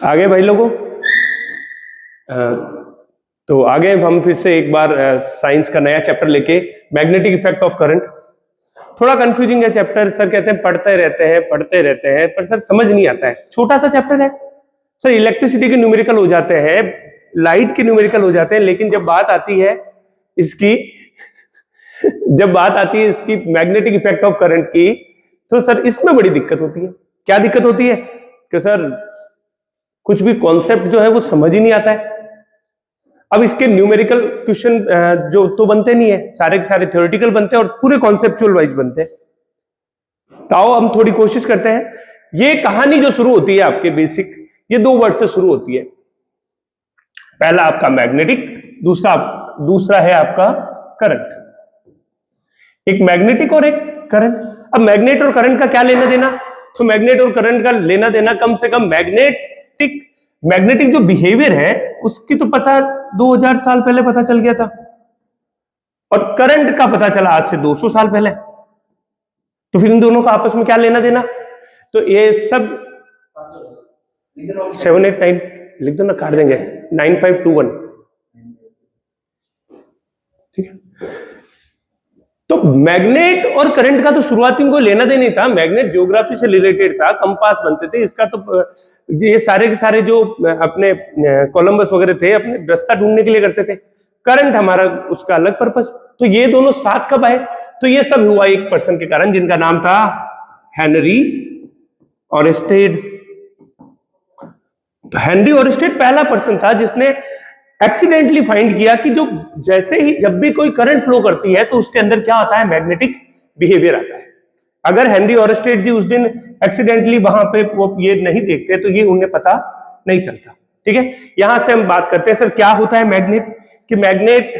आगे भाई लोगों, तो आगे हम फिर से एक बार साइंस का नया चैप्टर लेके, मैग्नेटिक इफेक्ट ऑफ करंट। थोड़ा कंफ्यूजिंग है चैप्टर, सर कहते हैं पढ़ते रहते हैं पर सर समझ नहीं आता है। छोटा सा चैप्टर है सर, इलेक्ट्रिसिटी के न्यूमेरिकल हो जाते हैं, लाइट के न्यूमेरिकल हो जाते हैं, लेकिन जब बात आती है इसकी मैग्नेटिक इफेक्ट ऑफ करंट की, तो सर इसमें बड़ी दिक्कत होती है। क्या दिक्कत होती है कि सर कुछ भी कॉन्सेप्ट जो है वो समझ ही नहीं आता है। अब इसके न्यूमेरिकल क्वेश्चन जो तो बनते नहीं है, सारे के सारे थ्योरेटिकल बनते हैं और पूरे कॉन्सेप्चुअल वाइज बनते हैं। तो आओ हम थोड़ी कोशिश करते हैं। ये कहानी जो शुरू होती है आपके बेसिक, ये 2 वर्ड से शुरू होती है। पहला आपका मैग्नेटिक, दूसरा है आपका करंट। एक मैग्नेटिक और एक करंट। अब मैग्नेट और करंट का क्या लेना देना? तो मैग्नेट और करंट का लेना देना कम से कम मैग्नेटिक जो बिहेवियर है उसकी तो पता 2000 साल पहले पता चल गया था, और करंट का पता चला आज से 200 साल पहले। तो फिर इन दोनों का आपस में क्या लेना देना? तो ये सब 789 लिख दो ना, काट देंगे 9521, ठीक है। तो मैग्नेट और करंट का तो शुरुआती में कोई लेना देना नहीं था। मैग्नेट ज्योग्राफी से रिलेटेड था, कंपास बनते थे इसका, तो ये सारे के सारे जो अपने कोलंबस वगैरह थे अपने रास्ता ढूंढने के लिए करते थे। करंट हमारा उसका अलग पर्पस। तो ये दोनों साथ कब आए? तो ये सब हुआ एक पर्सन के कारण जिनका नाम था हेनरी ऑरेस्टेड। तो हेनरी ऑरेस्टेड पहला पर्सन था जिसने एक्सीडेंटली फाइंड किया कि जो जैसे ही जब भी कोई करंट फ्लो करती है तो उसके अंदर क्या आता है? मैग्नेटिक बिहेवियर आता है। अगर हेनरी ऑरेस्टेड जी उस दिन एक्सीडेंटली वहां पे वो ये नहीं देखते तो ये उन्हें पता नहीं चलता, ठीक है। यहां से हम बात करते हैं सर क्या होता है मैग्नेट, कि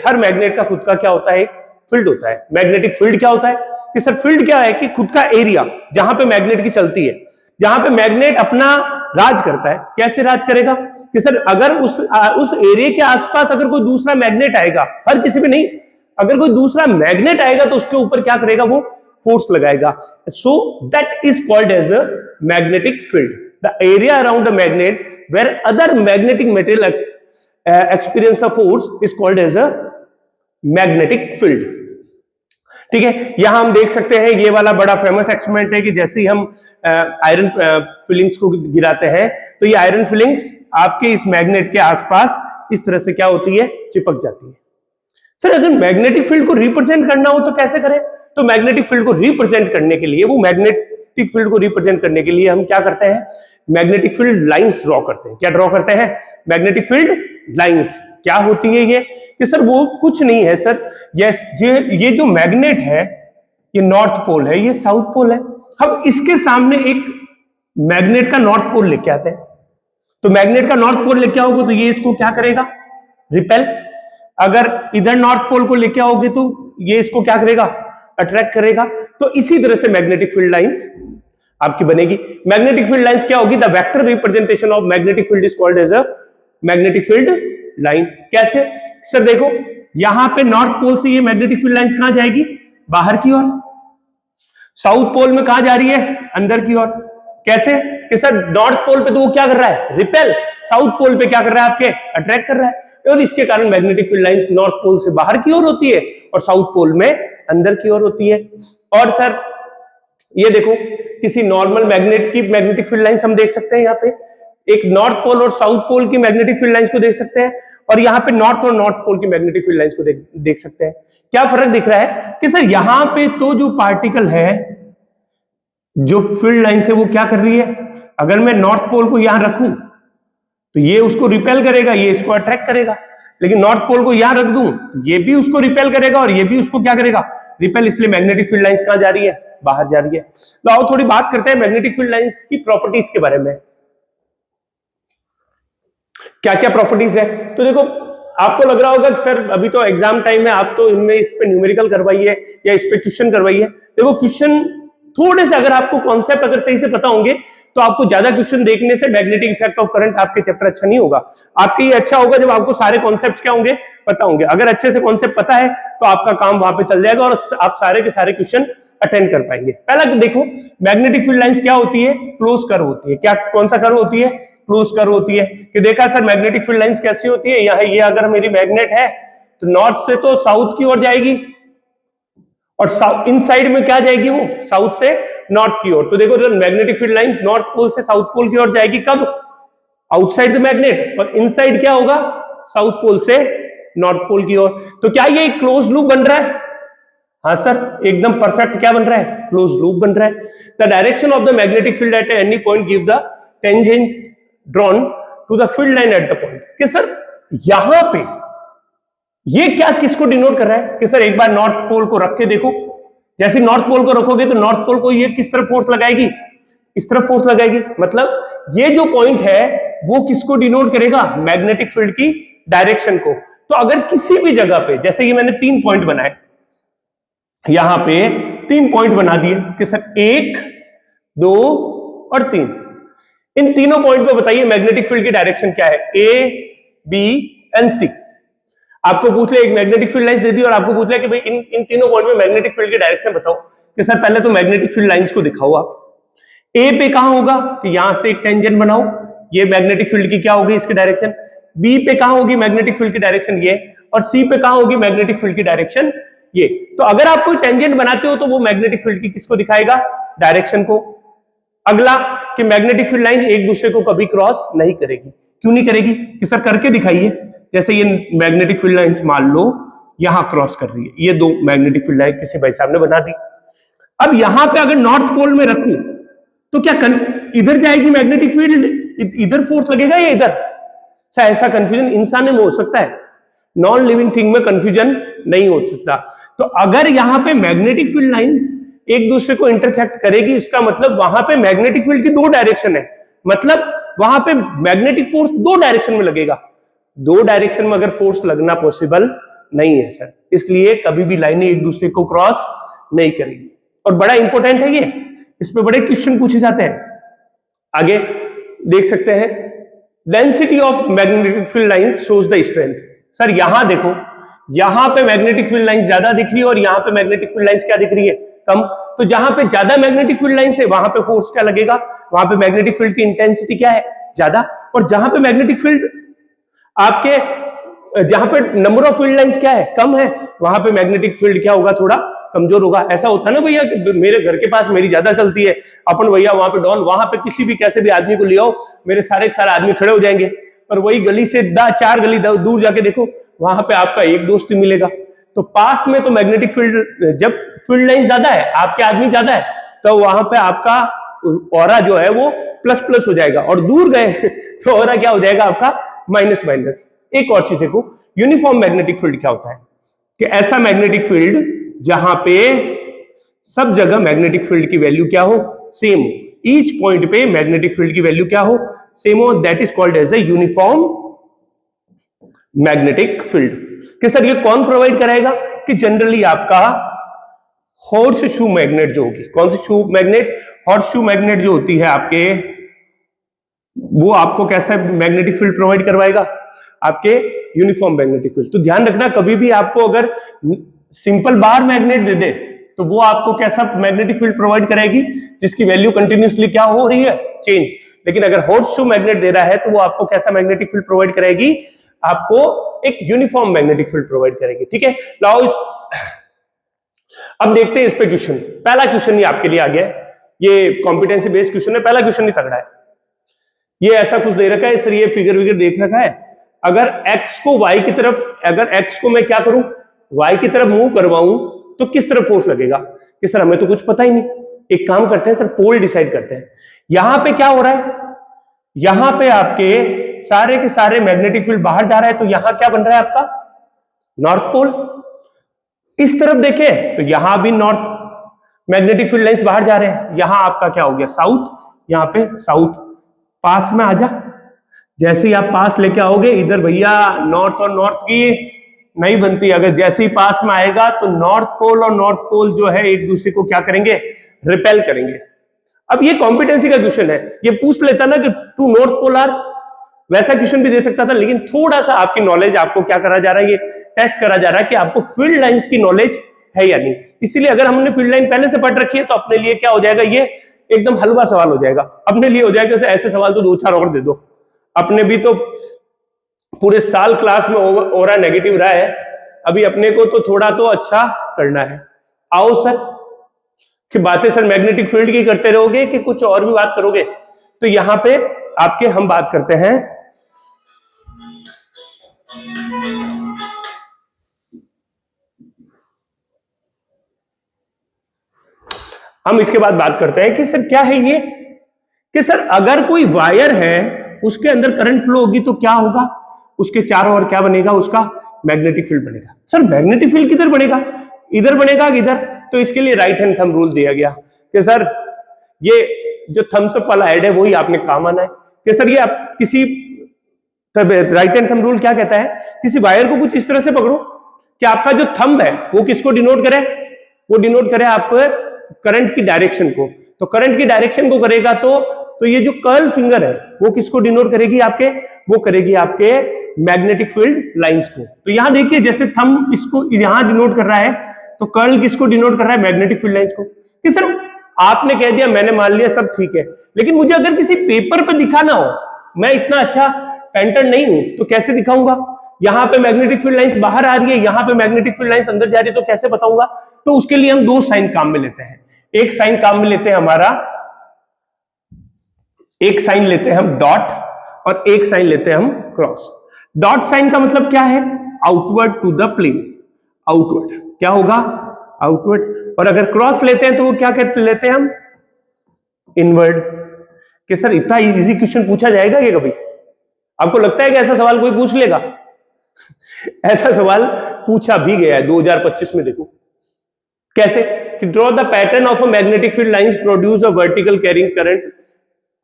हर मैग्नेट का खुद का क्या होता है? एक फील्ड होता है। मैग्नेटिक फील्ड क्या होता है? कि सर फील्ड क्या है? कि खुद का एरिया जहां पे मैग्नेट की चलती है, जहां पे मैग्नेट अपना राज करता है। कैसे राज करेगा? कि सर अगर उस एरिया के आसपास अगर कोई दूसरा मैग्नेट आएगा, हर किसी पे नहीं, अगर कोई दूसरा मैग्नेट आएगा तो उसके ऊपर क्या करेगा? वो फोर्स लगाएगा। So that is called as a magnetic field. The area around the magnet where other magnetic material experience a force is called as a magnetic field, ठीक है। यहां हम देख सकते हैं ये वाला बड़ा फेमस एक्सपेरिमेंट है कि जैसे ही हम आयरन फिलिंग्स को गिराते हैं तो ये आयरन फिलिंग्स आपके इस मैग्नेट के आसपास इस तरह से क्या होती है? चिपक जाती है। सर अगर मैग्नेटिक फील्ड को रिप्रेजेंट करना हो तो कैसे करें? तो मैग्नेटिक फील्ड को रिप्रेजेंट करने के लिए, हम क्या करते हैं? मैग्नेटिक फील्ड लाइंस ड्रॉ करते हैं। क्या ड्रॉ करते हैं? Magnetic field lines. क्या होती है ये? कि सर वो कुछ नहीं है सर, ये जो मैग्नेट है ये नॉर्थ पोल है, ये साउथ पोल है। हम इसके सामने एक मैग्नेट का नॉर्थ पोल लेके आते हैं। तो मैग्नेट का नॉर्थ पोल लेके आओगे तो ये इसको क्या करेगा? रिपेल। अगर इधर नॉर्थ पोल को लेके आओगे तो ये इसको क्या करेगा? अट्रैक्ट करेगा। तो इसी तरह से मैग्नेटिक फील्ड लाइंस आपकी बनेगी। मैग्नेटिक फील्ड लाइंस क्या होगी? The vector representation of magnetic field is called as a magnetic field line. कैसे? सर देखो यहां पे नॉर्थ पोल से ये मैग्नेटिक फील्ड लाइंस कहां जाएगी? बाहर की ओर। साउथ पोल में कहां जा रही है? अंदर की ओर। कैसे? कि सर नॉर्थ पोल पे तो वो क्या कर रहा है? रिपेल। साउथ पोल पे क्या कर रहा है? आपके अट्रैक्ट कर रहा है। और इसके कारण magnetic field lines north pole से बाहर की ओर होती है और साउथ पोल में अंदर की ओर होती है। और सर ये देखो किसी नॉर्मल मैग्नेट की मैग्नेटिक फील्ड लाइंस हम देख सकते हैं। यहाँ पे एक नॉर्थ पोल और साउथ पोल की मैग्नेटिक फील्ड लाइंस को देख सकते हैं, और यहाँ पे नॉर्थ और नॉर्थ पोल की मैग्नेटिक फील्ड लाइंस को देख सकते हैं। क्या फर्क दिख रहा है? कि सर यहाँ पे तो जो पार्टिकल है, जो फील्ड लाइन है वो क्या कर रही है? अगर मैं नॉर्थ पोल को यहां रखूं तो ये उसको रिपेल करेगा, ये इसको अट्रैक्ट करेगा। लेकिन नॉर्थ पोल को यहां रख दूं ये भी उसको रिपेल करेगा और ये भी उसको क्या करेगा? रिपेल। इसलिए मैग्नेटिक फील्ड लाइंस कहां जा रही है? बाहर जा रही है। तो आओ थोड़ी बात करते हैं मैग्नेटिक फील्ड लाइंस की प्रॉपर्टीज के बारे में। क्या क्या प्रॉपर्टीज है? तो देखो आपको लग रहा होगा कि सर अभी तो एग्जाम टाइम है, आप तो इनमें इस पे न्यूमेरिकल करवाइए या इस पे क्वेश्चन करवाइए। देखो क्वेश्चन थोड़े से अगर आपको कॉन्सेप्ट अगर सही से पता होंगे तो आपको ज्यादा क्वेश्चन देखने से मैग्नेटिक इफेक्ट ऑफ करंट आपके चैप्टर अच्छा नहीं होगा। आपके ये अच्छा होगा जब आपको सारे कॉन्सेप्ट क्या होंगे? पता होंगे। अगर अच्छे से कॉन्सेप्ट पता है तो आपका काम वहां पे चल जाएगा और आप सारे के सारे क्वेश्चन अटेंड कर पाएंगे। पहला देखो, मैग्नेटिक फील्ड लाइंस क्या होती है? क्लोज कर्व होती है। क्या, कौन सा कर्व होती है? क्लोज कर्व होती है। कि देखा सर मैग्नेटिक फील्ड लाइंस कैसी होती है? यहाँ ये अगर मेरी मैग्नेट है तो नॉर्थ से तो साउथ की ओर जाएगी, और इन साइड में क्या जाएगी? वो साउथ से नॉर्थ की ओर। तो देखो magnetic field line north pole से साउथ पोल की ओर जाएगी, कब? आउटसाइड द मैग्नेट, और इनसाइड क्या होगा? साउथ पोल से नॉर्थ पोल की ओर। तो क्या ये क्लोज लूप बन रहा है? हाँ सर, एकदम परफेक्ट क्या बन रहा है? क्लोज लूप बन रहा है। The direction of the magnetic field at any point give the tangent drawn to the field line at the point. कि सर यहां पे ये क्या किसको डिनोट कर रहा है? कि सर एक बार नॉर्थ पोल को रख के देखो, जैसे नॉर्थ पोल को रखोगे तो नॉर्थ पोल को ये किस तरफ फोर्स लगाएगी? इस तरफ फोर्स लगाएगी। मतलब ये जो पॉइंट है वो किसको डिनोट करेगा? मैग्नेटिक फील्ड की डायरेक्शन को। तो अगर किसी भी जगह पे, जैसे ये मैंने 3 पॉइंट बनाए, यहां पे 3 पॉइंट बना दिए कि सर 1, 2 और 3, इन तीनों पॉइंट पे बताइए मैग्नेटिक फील्ड की डायरेक्शन क्या है? ए, बी एंड सी। आपको पूछ ले, एक मैग्नेटिक फील्ड लाइंस दे दी और आपको पूछ ले कि भाई इन तीनों पॉइंट में मैग्नेटिक फील्ड की डायरेक्शन बताओ। कि सर पहले तो मैग्नेटिक फील्ड लाइंस को दिखाओ आप। ए पे कहां होगा? कि यहां से एक टेंजेंट बनाओ, ये मैग्नेटिक फील्ड की क्या होगी? इसकी डायरेक्शन। बी पे कहां होगी मैग्नेटिक फील्ड की डायरेक्शन? ये। और सी पे कहां होगी मैग्नेटिक फील्ड की डायरेक्शन? ये। तो अगर आप कोई टेंजेंट बनाते हो तो वो मैग्नेटिक फील्ड की किसको दिखाएगा? डायरेक्शन को। अगला कि मैग्नेटिक फील्ड लाइन एक दूसरे को कभी क्रॉस नहीं करेगी। क्यों नहीं करेगी? कि सर करके दिखाइए। जैसे ये मैग्नेटिक फील्ड लाइंस मान लो यहां क्रॉस कर रही है, ये 2 मैग्नेटिक फील्ड लाइन किसी भाई साहब ने बना दी। अब यहां पे अगर नॉर्थ पोल में रखूं तो क्या इधर जाएगी मैग्नेटिक फील्ड, इधर फोर्स लगेगा या इधर? ऐसा कंफ्यूजन इंसान में हो सकता है, नॉन लिविंग थिंग में कंफ्यूजन नहीं हो सकता। तो अगर यहां पे मैग्नेटिक फील्ड लाइंस एक दूसरे को इंटरसेक्ट करेगी, इसका मतलब वहां पे मैग्नेटिक फील्ड की 2 डायरेक्शन है, मतलब वहां पे मैग्नेटिक फोर्स 2 डायरेक्शन में लगेगा। 2 डायरेक्शन में अगर फोर्स लगना पॉसिबल नहीं है सर, इसलिए कभी भी लाइनें एक दूसरे को क्रॉस नहीं करेगी। और बड़ा इंपॉर्टेंट है ये, इस पे बड़े क्वेश्चन पूछे जाते हैं। आगे देख सकते हैं, density of magnetic field lines shows the strength. Sir यहां देखो, यहां पे मैग्नेटिक फील्ड लाइंस ज्यादा दिख रही है और यहां पे मैग्नेटिक फील्ड लाइंस क्या दिख रही है? कम। तो जहां पे ज्यादा मैग्नेटिक फील्ड लाइंस है वहां पे फोर्स क्या लगेगा? वहां पे मैग्नेटिक फील्ड की इंटेंसिटी क्या है? ज्यादा। और जहां पे मैग्नेटिक फील्ड आपके, जहां पे नंबर ऑफ फील्ड लाइंस क्या है? कम है, वहां पे मैग्नेटिक फील्ड क्या होगा? थोड़ा कमजोर होगा। ऐसा होता है ना भैया कि मेरे घर के पास मेरी ज्यादा चलती है, अपन भैया वहां पे डॉन, वहां पे किसी भी कैसे भी आदमी को ले आओ, मेरे सारे आदमी खड़े हो जाएंगे। पर वही गली से 4 गली दूर जाके देखो, वहां पे आपका एक दोस्त ही मिलेगा। तो पास में तो मैग्नेटिक फील्ड, जब फील्ड लाइन ज्यादा है, आपके आदमी ज्यादा है, तो वहां पे आपका ऑरा जो है वो प्लस प्लस हो जाएगा, और दूर गए तो ऑरा क्या हो जाएगा आपका? Minus minus. एक और चीज देखो, यूनिफॉर्म मैग्नेटिक फील्ड क्या होता है? कि ऐसा मैग्नेटिक फील्ड जहां पे सब जगह मैग्नेटिक फील्ड की वैल्यू क्या हो? सेम हो। ईच पॉइंट पे मैग्नेटिक फील्ड की वैल्यू क्या हो? सेम हो। That is called as a uniform magnetic field. कि सर ये कौन प्रोवाइड कराएगा? कि जनरली आपका हॉर्स शू मैग्नेट जो होगी, कौन सी शू मैग्नेट? हॉर्स शू मैग्नेट जो होती है आपके, वो आपको कैसा मैग्नेटिक फील्ड प्रोवाइड करवाएगा? आपके यूनिफॉर्म मैग्नेटिक फील्ड। तो ध्यान रखना, कभी भी आपको अगर सिंपल बार मैग्नेट दे दे तो वो आपको कैसा मैग्नेटिक फील्ड प्रोवाइड करेगी? जिसकी वैल्यू कंटिन्यूसली क्या हो रही है? चेंज। लेकिन अगर हॉर्स शू मैग्नेट दे रहा है तो वो आपको कैसा मैग्नेटिक फील्ड प्रोवाइड करेगी? आपको एक यूनिफॉर्म मैग्नेटिक फील्ड प्रोवाइड करेगी। ठीक है, लाओ अब देखते हैं इस पे क्वेश्चन। पहला क्वेश्चन ये आपके लिए आ गया, ये कॉम्पिटेंसी बेस्ड क्वेश्चन है। पहला क्वेश्चन ही तगड़ा है। ये ऐसा कुछ दे रखा है, सर ये फिगर विगर देख रखा है, अगर x को y की तरफ, अगर x को मैं क्या करूं? y की तरफ मूव करवाऊं तो किस तरफ फोर्स लगेगा? कि सर हमें तो कुछ पता ही नहीं। एक काम करते हैं सर, पोल डिसाइड करते हैं। यहां पे क्या हो रहा है? यहां पे आपके सारे के सारे मैग्नेटिक फील्ड बाहर जा रहा है, तो यहां क्या बन रहा है आपका? North pole. इस तरफ देखें तो यहां भी नॉर्थ मैग्नेटिक फील्ड लाइंस बाहर जा रहे हैं, यहां आपका क्या हो गया? साउथ। यहां पे साउथ। पास में आ जा, जैसे ही आप पास लेके आओगे, इधर भैया नॉर्थ और नॉर्थ की नहीं बनती। अगर जैसे ही पास में आएगा तो नॉर्थ पोल और नॉर्थ पोल जो है एक दूसरे को क्या करेंगे? रिपेल करेंगे। अब ये कॉम्पिटेंसी का क्वेश्चन है, ये पूछ लेता ना कि टू नॉर्थ पोल आर, वैसा क्वेश्चन भी दे सकता था, लेकिन थोड़ा सा आपकी नॉलेज, आपको क्या करा जा रहा है? ये टेस्ट करा जा रहा है कि आपको फील्ड लाइंस की नॉलेज है या नहीं। इसीलिए अगर हमने फील्ड लाइन पहले से पढ़ रखी है तो अपने लिए क्या हो जाएगा, ये एकदम हलवा सवाल हो जाएगा। अपने लिए हो जाएगा ऐसे सवाल तो 2-4 और दे दो। अपने भी तो पूरे साल क्लास में ओरा नेगेटिव रहा है, अभी अपने को तो थोड़ा तो अच्छा करना है। आओ सर, कि बातें सर मैग्नेटिक फील्ड की करते रहोगे कि कुछ और भी बात करोगे? तो यहां पे आपके हम बात करते हैं हम इसके बाद बात करते हैं कि सर क्या है ये, कि सर अगर कोई वायर है उसके अंदर करंट फ्लो होगी तो क्या होगा, उसके चारों ओर क्या बनेगा, उसका मैग्नेटिक फील्ड बनेगा। सर मैग्नेटिक फील्ड किधर बनेगा, इधर बनेगा किधर? तो इसके लिए राइट हैंड थंब रूल दिया गया कि सर ये जो थम्स अप वाला ऐड है वही आपने काम आना है कि सर ये आप किसी राइट हैंड थंब रूल क्या कहता है, किसी वायर को कुछ इस तरह से पकड़ो कि आपका जो थंब है वो किसको डिनोट करे, वो डिनोट करे आपको करंट की डायरेक्शन को। तो करंट की डायरेक्शन को करेगा तो ये जो कर्ल फिंगर है वो किसको डिनोट करेगी, आपके वो करेगी आपके मैग्नेटिक फील्ड लाइंस को। तो यहां देखिए जैसे थंब इसको यहां डिनोट कर रहा है तो कर्ल किसको डिनोट कर रहा है, मैग्नेटिक फील्ड लाइंस को। कि सर आपने कह दिया, मैंने मान लिया, सब ठीक है, लेकिन मुझे अगर किसी पेपर पर दिखाना हो, मैं इतना अच्छा पेंटर नहीं हूं तो कैसे दिखाऊंगा? यहां पे मैग्नेटिक फील्ड लाइंस बाहर आ रही है, यहां पे मैग्नेटिक फील्ड लाइंस अंदर जा रही है, तो कैसे बताऊंगा? तो उसके लिए हम 2 साइन काम में लेते हैं। एक साइन काम में लेते हैं हमारा, एक साइन लेते हैं हम डॉट और एक साइन लेते हैं हम क्रॉस। डॉट साइन का मतलब क्या है, outward to the plane, outward क्या होगा, आउटवर्ड। और अगर क्रॉस लेते हैं तो वो क्या कहते लेते हैं हम, इनवर्ड। कि सर इतना इजी क्वेश्चन पूछा जाएगा ये कभी? आपको लगता है कि ऐसा सवाल कोई पूछ लेगा? ऐसा सवाल पूछा भी गया है 2025 में। देखो कैसे, कि draw the pattern of a magnetic field lines produce a vertical carrying current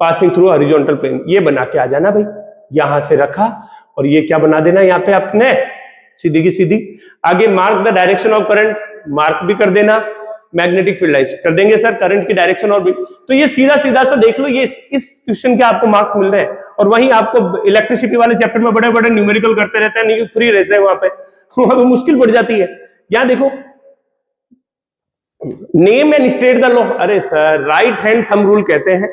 passing through horizontal plane. ये बना के आ जाना भाई, यहां से रखा और ये क्या बना देना यहाँ पे अपने सीधी की सीधी। आगे mark the direction of current, mark भी कर देना, मैग्नेटिक फील्ड लाइंस कर देंगे सर, करंट की डायरेक्शन और भी। तो ये सीधा सीधा सा देख लो, ये इस क्वेश्चन के आपको मार्क्स मिल रहे हैं। और वहीं आपको इलेक्ट्रिसिटी वाले चैप्टर में बड़े बड़े न्यूमेरिकल करते रहते हैं, नहीं फ्री रहते हैं वहां पे मुश्किल पड़ जाती है। यहां देखो, name and state the law. अरे sir right hand thumb rule कहते हैं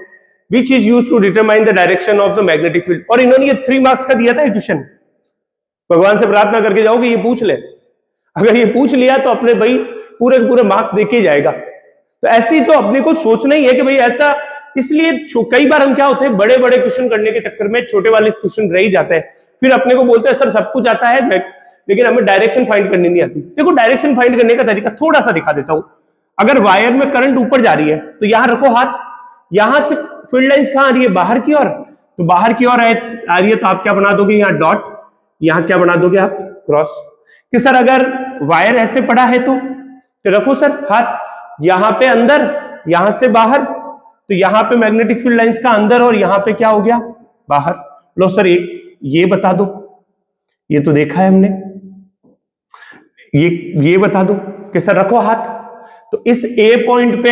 which is used to determine the direction of the magnetic field. और इन्होंने ये 3 मार्क्स का दिया था ये क्वेश्चन। भगवान से प्रार्थना करके जाओ कि ये पूछ ले, अगर ये पूछ लिया तो अपने भाई पूरे पूरे मार्क्स देके जाएगा। तो ऐसे ही तो अपने को सोचना ही है कि भाई ऐसा, इसलिए कई बार हम क्या होते हैं, बड़े बड़े क्वेश्चन करने के चक्कर में छोटे वाले क्वेश्चन रह ही जाते हैं। फिर अपने को बोलते हैं सर सब कुछ आता है लेकिन हमें डायरेक्शन फाइंड करनी नहीं आती। देखो डायरेक्शन फाइंड करने का तरीका थोड़ा सा दिखा देता हूं। अगर वायर में करंट ऊपर जा रही है तो यहां रखो हाथ, यहां से फील्ड लाइंस कहां आ रही है, बाहर की ओर। तो बाहर की ओर आ रही है तो आप क्या बना दोगे, यहाँ डॉट, यहां क्या बना दोगे आप, क्रॉस। कि सर अगर वायर ऐसे पड़ा है तो रखो सर हाथ, यहां पे अंदर, यहां से बाहर। तो यहां पे मैग्नेटिक फील्ड लाइंस का अंदर और यहां पे क्या हो गया, बाहर। लो सर एक ये बता दो, ये तो देखा है हमने, ये बता दो कि सर रखो हाथ। तो इस ए पॉइंट पे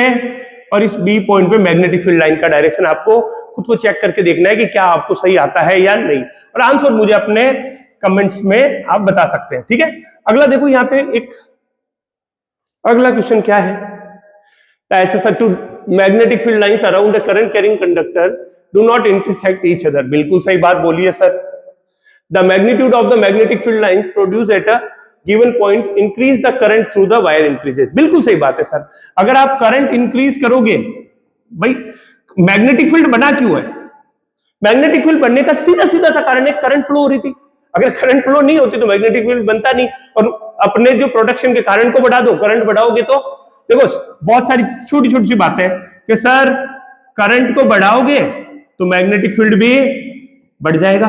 और इस बी पॉइंट पे मैग्नेटिक फील्ड लाइन का डायरेक्शन आपको खुद को चेक करके देखना है कि क्या आपको सही आता है या नहीं। और आंसर मुझे अपने कमेंट्स में आप बता सकते हैं, ठीक है। अगला देखो यहाँ पे एक अगला क्वेश्चन क्या है, ऐसे sir two magnetic field lines around the current carrying conductor do not intersect each other. बिल्कुल सही बात बोली है sir. The magnitude of the magnetic field lines produce at a given point increase the current through the wire increases. बिल्कुल सही बात है sir. अगर आप करंट इंक्रीज करोगे, भाई मैग्नेटिक फील्ड बना क्यों है, मैग्नेटिक फील्ड बनने का सीधा सीधा सा कारण है करंट फ्लो हो रही थी। अगर करंट फ्लो नहीं होती तो मैग्नेटिक फील्ड बनता नहीं। और अपने जो प्रोडक्शन के कारण को बढ़ा दो, करंट बढ़ाओगे तो देखो बहुत सारी छोटी छोटी सी बातें कि सर करंट को बढ़ाओगे तो मैग्नेटिक फील्ड भी बढ़ जाएगा,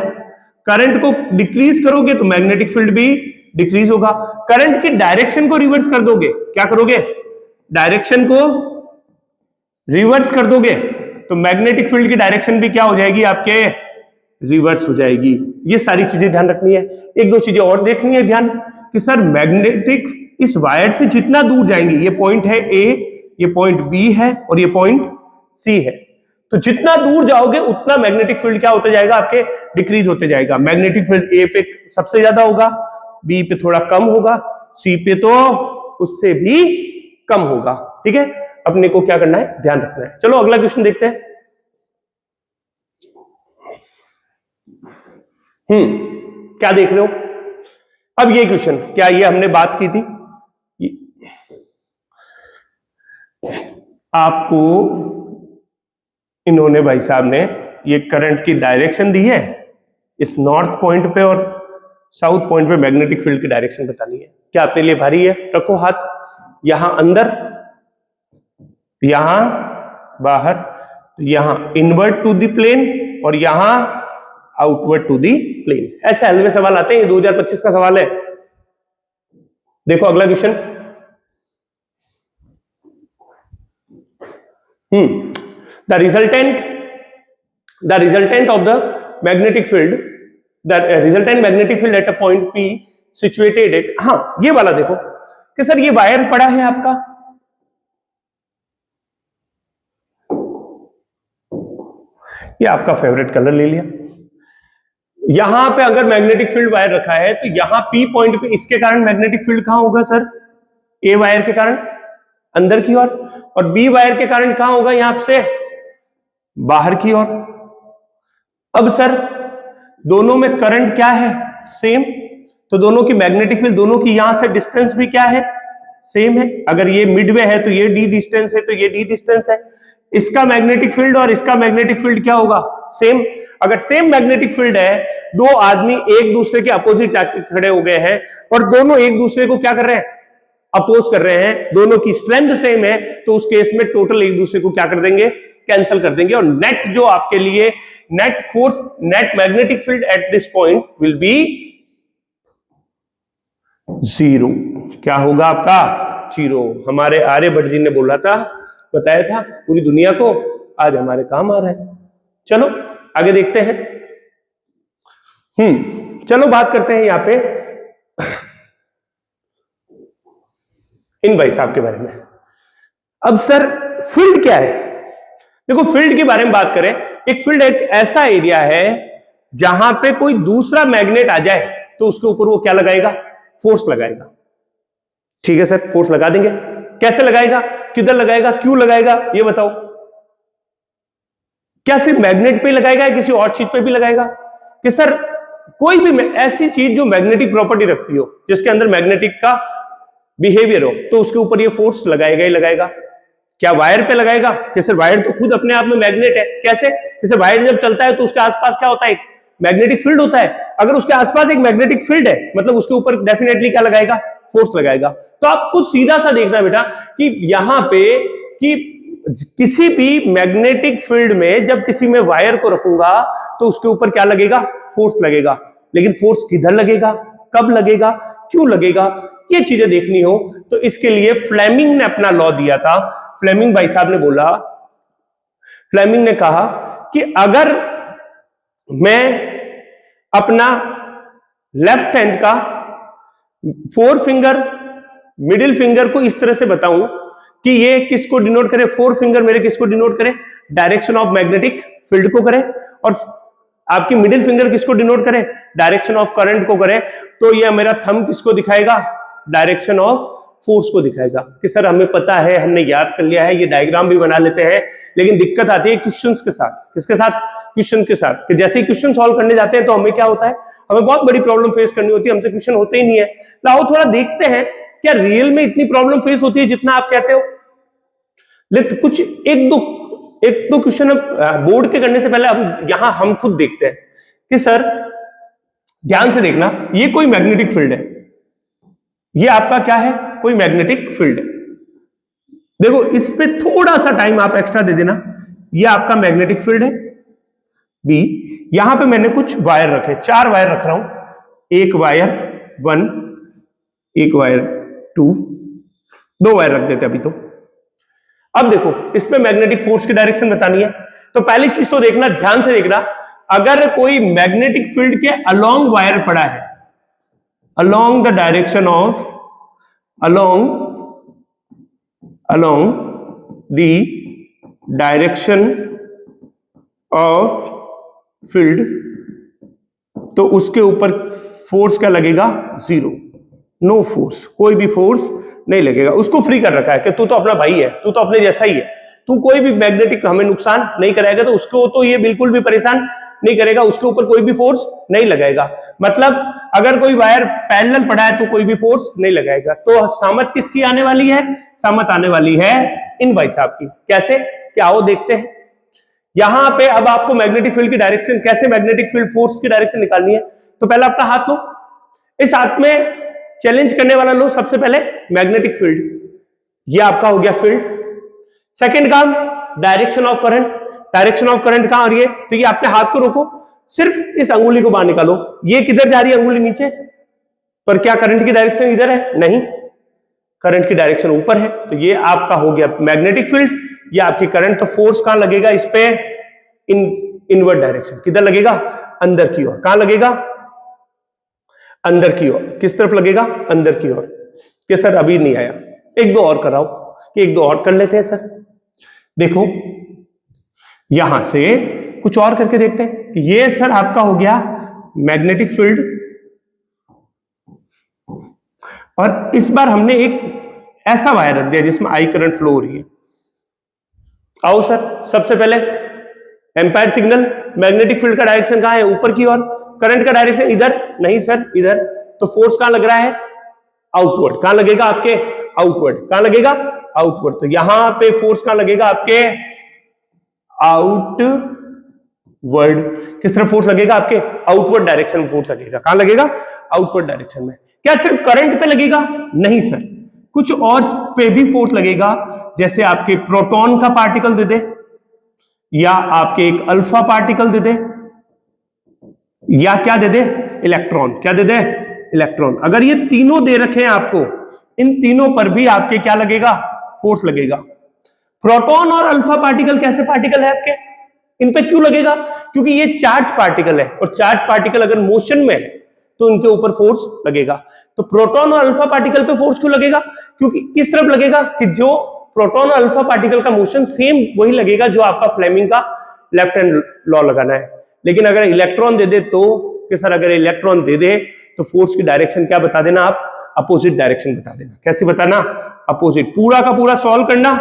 करंट को डिक्रीज करोगे तो मैग्नेटिक फील्ड भी डिक्रीज होगा, करंट की डायरेक्शन को रिवर्स कर दोगे, क्या करोगे, डायरेक्शन को रिवर्स कर दोगे तो मैग्नेटिक फील्ड की डायरेक्शन भी क्या हो जाएगी, आपके रिवर्स हो जाएगी। ये सारी चीजें ध्यान रखनी है। एक दो चीजें और देखनी है ध्यान कि सर मैग्नेटिक इस वायर से जितना दूर जाएंगे, ये पॉइंट है ए, ये पॉइंट बी है और ये पॉइंट सी है, तो जितना दूर जाओगे उतना मैग्नेटिक फील्ड क्या होता जाएगा, आपके डिक्रीज होते जाएगा। मैग्नेटिक फील्ड ए पे सबसे ज्यादा होगा, बी पे थोड़ा कम होगा, सी पे तो उससे भी कम होगा। ठीक है, अपने को क्या करना है, ध्यान रखना है। चलो अगला क्वेश्चन देखते हैं। क्या देख रहे हो अब ये क्वेश्चन? क्या ये हमने बात की थी? आपको इन्होंने भाई साहब ने ये करंट की डायरेक्शन दी है, इस नॉर्थ पॉइंट पे और साउथ पॉइंट पे मैग्नेटिक फील्ड की डायरेक्शन बतानी है। क्या अपने लिए भारी है? रखो हाथ यहां अंदर, यहां बाहर, यहां इनवर्ट टू द प्लेन और यहां आउटवर्ड टू दी प्लेन। ऐसे हल में सवाल आते हैं, ये 2025 का सवाल है। देखो अगला question. The resultant of the magnetic field, the resultant magnetic field at a point P situated at, हाँ ये वाला देखो कि सर ये वायर पड़ा है आपका, ये आपका फेवरेट कलर ले लिया। यहां पे अगर मैग्नेटिक फील्ड वायर रखा है तो यहां P पॉइंट पे इसके कारण मैग्नेटिक फील्ड कहां होगा सर? A वायर के कारण अंदर की ओर, और B वायर के कारण कहां होगा? यहां से बाहर की ओर। अब सर दोनों में करंट क्या है? सेम, तो दोनों की मैग्नेटिक फील्ड, दोनों की यहां से डिस्टेंस भी क्या है? सेम है। अगर ये मिडवे है तो ये d डिस्टेंस है, तो ये d डिस्टेंस है। इसका मैग्नेटिक फील्ड और इसका मैग्नेटिक फील्ड क्या होगा? सेम। अगर सेम मैग्नेटिक फील्ड है, दो आदमी एक दूसरे के अपोजिट जाके खड़े हो गए हैं और दोनों एक दूसरे को क्या कर रहे हैं? अपोज कर रहे हैं, दोनों की स्ट्रेंथ सेम है, तो उस केस में टोटल एक दूसरे को क्या कर देंगे? कैंसिल कर देंगे, और नेट जो आपके लिए net force, net magnetic field at this point will be 0। क्या होगा आपका? 0। हमारे आर्यभट्ट जी ने बोला था, बताया था पूरी दुनिया को, आज हमारे काम आ रहा है। चलो आगे देखते हैं। चलो बात करते हैं यहां पे इन भाई साहब के बारे में। अब सर फील्ड क्या है? देखो फील्ड के बारे में बात करें, एक फील्ड एक ऐसा एरिया है जहां पे कोई दूसरा मैग्नेट आ जाए तो उसके ऊपर वो क्या लगाएगा? फोर्स लगाएगा। ठीक है सर, फोर्स लगा देंगे। कैसे लगाएगा? किधर लगाएगा? क्यों लगाएगा? ये बताओ। क्या सिर्फ मैग्नेट पे लगाएगा या किसी और चीज पे भी लगाएगा? कि सर कोई भी ऐसी चीज जो मैग्नेटिक प्रॉपर्टी रखती हो, जिसके अंदर मैग्नेटिक का बिहेवियर हो, तो उसके ऊपर ये फोर्स लगाएगा ही लगाएगा। क्या वायर पे लगाएगा? कि सर वायर तो खुद अपने आप में मैग्नेट है। कैसे? कि सर वायर जब चलता है तो उसके आसपास क्या होता है? एक मैग्नेटिक फील्ड होता है। अगर उसके आसपास एक मैग्नेटिक फील्ड है, मतलब उसके ऊपर डेफिनेटली क्या लगाएगा? फोर्स लगाएगा। तो आप कुछ सीधा सा देखना बेटा कि यहां पे कि किसी भी मैग्नेटिक फील्ड में जब किसी में वायर को रखूंगा तो उसके ऊपर क्या लगेगा? फोर्स लगेगा। लेकिन फोर्स किधर लगेगा, कब लगेगा, क्यों लगेगा, ये चीजें देखनी हो तो इसके लिए फ्लेमिंग ने अपना लॉ दिया था। फ्लेमिंग भाई साहब ने बोला, फ्लेमिंग ने कहा कि अगर मैं अपना लेफ्ट हैंड का फोर फिंगर, मिडिल फिंगर को इस तरह से बताऊं कि ये किसको डिनोट करे? फोर फिंगर मेरे किसको डिनोट करे? डायरेक्शन ऑफ मैग्नेटिक फील्ड को करे। और आपकी मिडिल फिंगर किसको डिनोट करे? डायरेक्शन ऑफ करंट को करे। तो ये मेरा थंब किसको दिखाएगा? डायरेक्शन ऑफ फोर्स को दिखाएगा। कि सर हमें पता है, हमने याद कर लिया है, ये डायग्राम भी बना लेते हैं, लेकिन दिक्कत आती है क्वेश्चंस के साथ। किसके साथ? क्वेश्चन के साथ। कि जैसे ही क्वेश्चन सॉल्व करने जाते हैं तो हमें क्या होता है? हमें बहुत बड़ी प्रॉब्लम फेस करनी होती है, हमसे क्वेश्चन होते ही नहीं है। लाओ थोड़ा देखते हैं क्या रियल में इतनी प्रॉब्लम फेस होती है जितना आप कहते हो। लेकिन कुछ एक दो क्वेश्चन बोर्ड के करने से पहले अब यहां हम खुद देखते हैं कि सर ध्यान से देखना, ये कोई मैग्नेटिक फील्ड है, ये आपका क्या है? कोई मैग्नेटिक फील्ड है। देखो इस पे थोड़ा सा टाइम आप एक्स्ट्रा दे देना। ये आपका मैग्नेटिक फील्ड है बी। यहां पे मैंने कुछ वायर रखे, 4 वायर रख रहा हूं। एक वायर 1, एक वायर 2, 2 वायर रख देते अभी तो। अब देखो इसमें मैग्नेटिक फोर्स की डायरेक्शन बतानी है, तो पहली चीज तो देखना, ध्यान से देखना, अगर कोई मैग्नेटिक फील्ड के अलोंग वायर पड़ा है, along the direction of, along the direction of field, तो उसके ऊपर फोर्स क्या लगेगा? 0। नो फोर्स, कोई भी फोर्स नहीं लगेगा। उसको फ्री कर रखा है कि तू तो अपना भाई है, तू तो अपने जैसा ही है, तू कोई भी मैग्नेटिक हमें नुकसान नहीं कराएगा, तो उसको तो ये बिल्कुल भी परेशान नहीं करेगा, उसके ऊपर कोई भी फोर्स नहीं लगाएगा। मतलब अगर कोई वायर पैरेलल पड़ा है तो कोई भी फोर्स नहीं लगाएगा। तो सामत किसकी आने वाली है? सामत आने वाली है इन भाई साहब की। कैसे? क्या आओ देखते हैं। यहां पे अब आपको मैग्नेटिक फील्ड की डायरेक्शन, कैसे मैग्नेटिक फील्ड फोर्स की डायरेक्शन निकालनी है, तो पहले आपका हाथ लो, इस हाथ में चैलेंज करने वाला लो सबसे पहले मैग्नेटिक फील्ड, ये आपका हो गया फील्ड। सेकंड काम direction of current, direction of current कहां आ रही है, तो ये आपने हाथ को रोको, सिर्फ इस अंगुली को बाहर निकालो, ये किधर जा रही है अंगुली नीचे, पर क्या करंट की डायरेक्शन इधर है? नहीं, करंट की डायरेक्शन ऊपर है, तो ये आपका हो गया मैग्नेटिक फील्ड, ये आपकी करंट। तो फोर्स कहां लगेगा इस पे? इनवर्ड डायरेक्शन, किधर लगेगा? अंदर की ओर। कहां लगेगा? अंदर की ओर। किस तरफ लगेगा? अंदर की ओर। कि सर अभी नहीं आया, एक दो और कराओ, कि एक दो और कर लेते हैं सर। देखो यहां से कुछ और करके देखते हैं। ये सर आपका हो गया मैग्नेटिक फील्ड, और इस बार हमने एक ऐसा वायर रख दिया जिसमें आई करंट फ्लो हो रही है। आओ सर, सबसे पहले एम्पायर सिग्नल, मैग्नेटिक फील्ड का डायरेक्शन कहां है? ऊपर की ओर। करंट का डायरेक्शन इधर? नहीं सर, इधर। तो फोर्स कहां लग रहा है? आउटवर्ड। कहां लगेगा आपके? आउटवर्ड। कहां लगेगा? आउटवर्ड। तो यहां पे फोर्स कहां लगेगा आपके? आउटवर्ड। किस तरफ फोर्स लगेगा आपके? आउटवर्ड डायरेक्शन में फोर्स लगेगा। कहां लगेगा? आउटवर्ड डायरेक्शन में। क्या सिर्फ करंट पे लगेगा? नहीं सर, कुछ और पे भी फोर्स लगेगा। जैसे आपके प्रोटॉन का पार्टिकल दे दे, या आपके एक अल्फा पार्टिकल दे दे, या क्या दे दे? इलेक्ट्रॉन। क्या दे दे? इलेक्ट्रॉन। अगर ये तीनों दे रखे हैं आपको, इन तीनों पर भी आपके क्या लगेगा? फोर्स लगेगा। प्रोटॉन और अल्फा पार्टिकल कैसे पार्टिकल है आपके? इन पे क्यों लगेगा? क्योंकि ये चार्ज पार्टिकल है, और चार्ज पार्टिकल अगर मोशन में है तो इनके ऊपर फोर्स लगेगा। तो प्रोटॉन और अल्फा पार्टिकल पे फोर्स क्यों लगेगा? क्योंकि किस तरफ लगेगा? कि जो प्रोटॉन और अल्फा पार्टिकल का मोशन सेम वही लगेगा जो आपका फ्लेमिंग का लेफ्ट हैंड लॉ लगाना है। लेकिन अगर इलेक्ट्रॉन दे दे तो, कि सर अगर इलेक्ट्रॉन दे दे तो फोर्स की डायरेक्शन क्या बता देना आप? अपोजिट डायरेक्शन बता देना। कैसे बताना? अपोजिट। पूरा का पूरा सॉल्व करना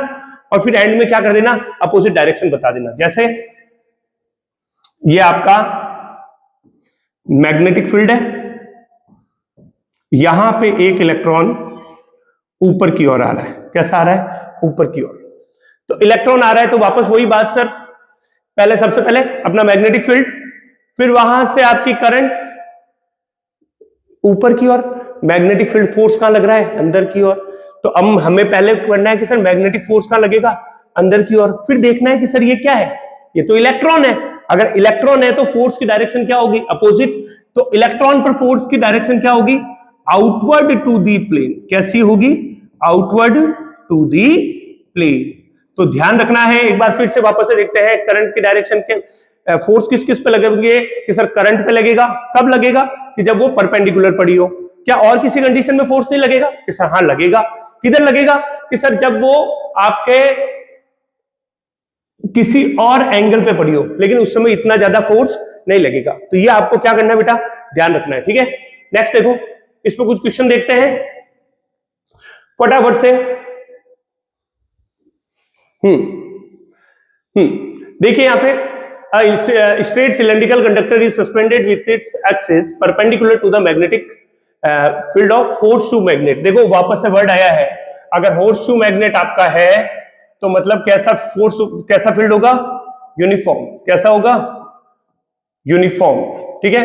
और फिर एंड में क्या कर देना? अपोजिट डायरेक्शन बता देना। जैसे ये आपका मैग्नेटिक फील्ड है, यहां पे एक इलेक्ट्रॉन ऊपर की ओर आ रहा है। कैसा आ रहा है? ऊपर की ओर। तो इलेक्ट्रॉन आ रहा है तो वापस वही बात सर, पहले सबसे पहले अपना मैग्नेटिक फील्ड, फिर वहां से आपकी करंट ऊपर की ओर। मैग्नेटिक फील्ड फोर्स कहां लग रहा है? अंदर की ओर। तो अब हमें पहले करना है कि सर मैग्नेटिक फोर्स कहां लगेगा? अंदर की ओर। फिर देखना है कि सर ये क्या है? ये तो इलेक्ट्रॉन है। अगर इलेक्ट्रॉन है तो फोर्स की डायरेक्शन क्या होगी? अपोजिट। तो इलेक्ट्रॉन पर फोर्स की डायरेक्शन क्या होगी? Outward to the plane. कैसी होगी? Outward to the plane. तो ध्यान रखना है। एक बार फिर से वापस से देखते हैं करंट की डायरेक्शन के फोर्स किस किस पे लगेंगे? कि सर करंट पे लगेगा। कब लगेगा? कि जब वो परपेंडिकुलर पड़ी हो। क्या और किसी कंडीशन में फोर्स नहीं लगेगा? कि सर हाँ लगेगा। किधर लगेगा? कि सर जब वो आपके किसी और एंगल पे पड़ी हो, लेकिन उस समय इतना ज्यादा फोर्स नहीं लगेगा। तो ये आपको क्या करना है बेटा? ध्यान रखना है। ठीक है, नेक्स्ट देखो, इस पे कुछ क्वेश्चन देखते हैं फटाफट से। देखिए यहां पे straight cylindrical conductor is suspended with its axis perpendicular to the magnetic field of horseshoe magnet. देखो वापस से वर्ड आया है। अगर होर्सशू मैग्नेट आपका है तो मतलब कैसा फोर्स, कैसा फील्ड होगा? यूनिफॉर्म। कैसा होगा? यूनिफॉर्म। ठीक है।